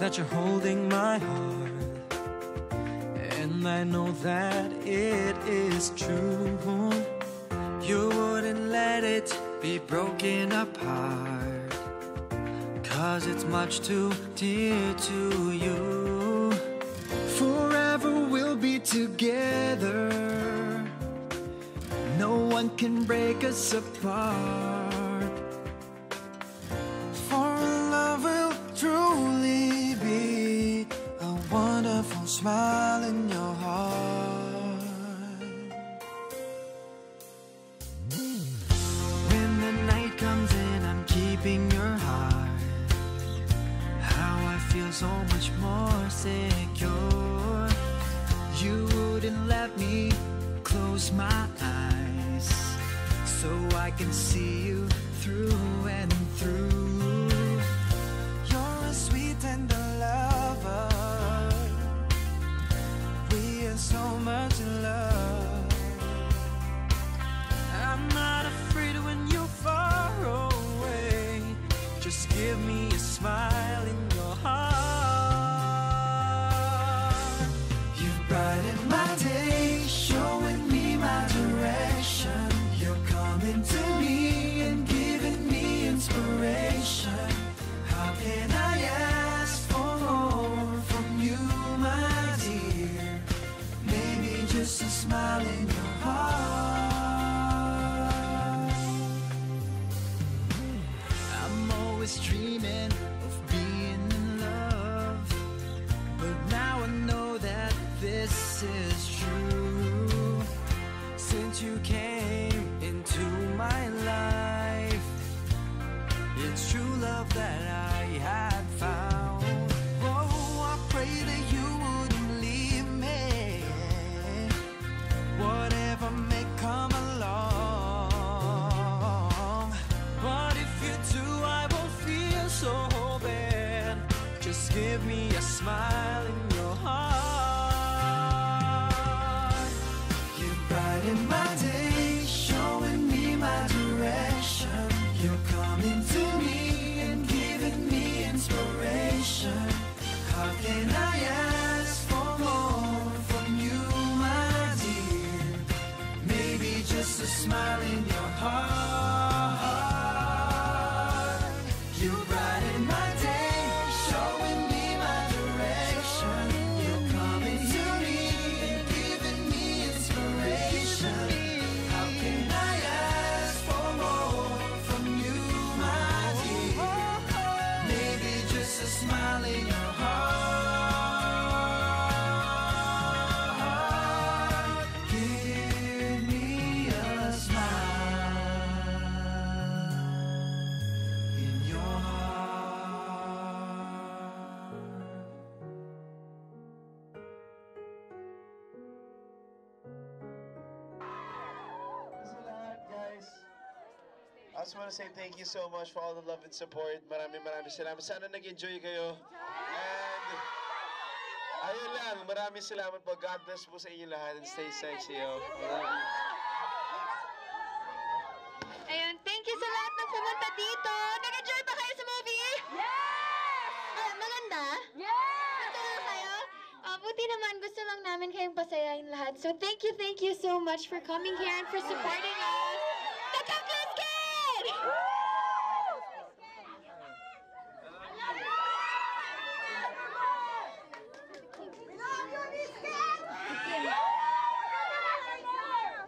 that you're holding my heart, and I know that it is true. You wouldn't let it be broken apart, 'cause it's much too dear to you. Forever we'll be together, no one can break us apart. For love will truly be a wonderful smile in your heart. When the night comes in, I'm keeping your heart. How I feel so much more secure. You wouldn't let me close my eyes, so I can see you through and through. You're a sweet tender lover, we are so much in love. I'm not afraid when you're far away, just give me a smile in your heart. You brighten my day, showing me my direction. You're coming to me and giving me inspiration. How can I ask for more from you, my dear? Maybe just a smile in your heart. I'm always dreaming of being in love, but now I know that this is true. Since you came into my life, it's true love that I had found. Oh, I pray that you wouldn't leave me, whatever may come along. But if you do, I won't feel so bad. Just give me a smile in your heart. You brighten my day, showing me my direction. You're coming to me and giving me inspiration. How can I ask for more from you, my dear? Maybe just a smile in your heart. You brighten my day, showing me my direction. You're coming to me and giving me inspiration. How can I ask for more from you, my dear? Maybe just a smile in your heart. Give me a smile in your heart. Sa lahat, guys. I just want to say thank you so much for all the love and support. Maraming salamat. Sana nag-enjoy kayo. And ayun lang, maraming salamat po. God bless po sa inyo lahat and stay sexy, yo. Ayun, thank you sa lahat ng pumunta dito. Nag-enjoy ba kayo sa movie? Yes! Maganda? Yes! Natuwa kayo? Buti naman, gusto lang namin kayong pasayahin lahat. So thank you so much for coming here and for supporting us. The Topless Kid!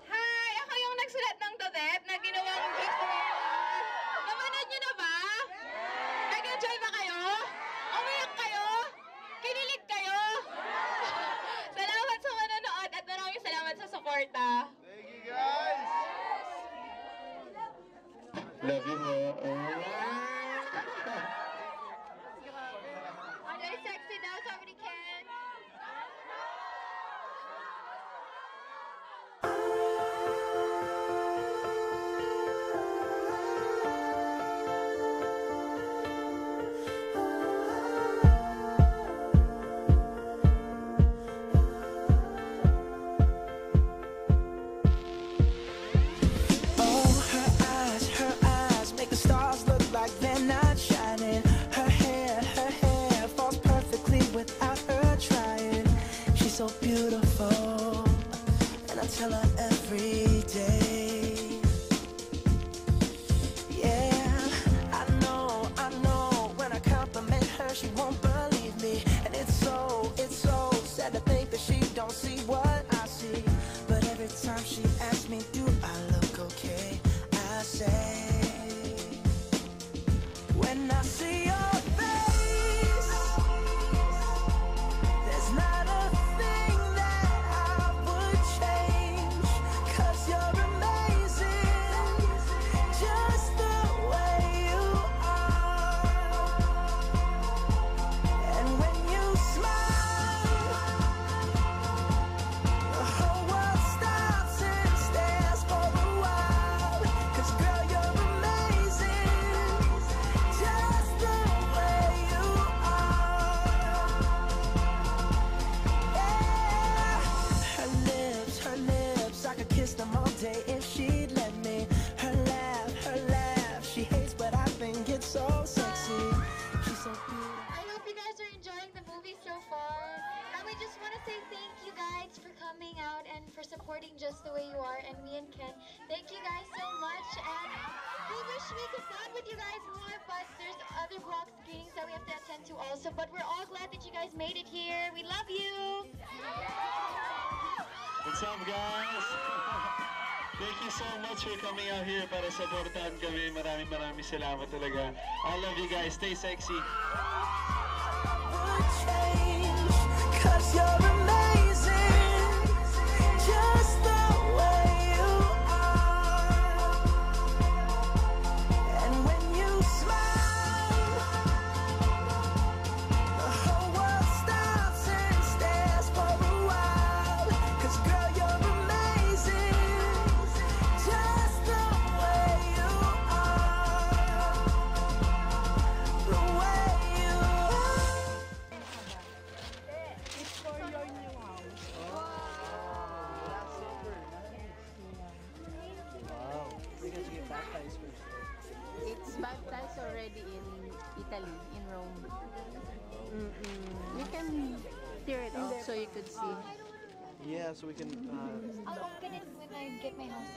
Hi! Ako yung nagsulat ng Todet na ginawang giveaway. Napanood niyo na ba? Nag-enjoy ba kayo? Umiyak kayo? Kinilig kayo? Salamat sa manonood at maraming salamat sa suporta. Thank you, guys. Love you more. Are they sexy now? Somebody can? Oh, her eyes make the stars tell her every day. Yeah, I know, when I compliment her, she won't believe me. And it's so sad to think that she don't see what I see. But every time she asks me, do I look okay? I say, when I see your face, there's not a thing that I would change. 'Cause you're amazing, just the way you are. And when you smile, the whole world stops and stares for a while. 'Cause girl, you're amazing, just the way you are. Yeah. Her lips, I could kiss them all day if she'd let me. Her laugh, she hates, but I think it's so sexy. She's so beautiful. I hope you guys are enjoying the movie so far. And we just want to say thank you guys for coming out and for supporting Just the Way You Are and me and Ken. Thank you guys so much. And we wish we could bond with you guys more, but there's other block screenings that we have to attend to also. But we're all glad that you guys made it here. We love you. What's up, guys? Thank you so much for coming out here para supportahan kami. Maraming salamat talaga. I love you guys. Stay sexy. Would change, 'cause you're amazing, just the way you are. And when you smile, the whole world stops and stares for a while. 'Cause girl, you're amazing, just the way you are. The way you are. It's for your new house. It's baptized already in Italy, in Rome. You can tear it off so you could see. Yeah, so we can, I'll open it when I get my house.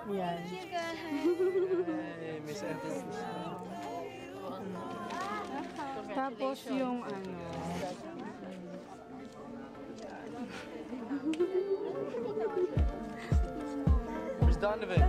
Yeah. Thank you guys. Hey, Miss Evans. Tapos yung ano, Where's Donovan?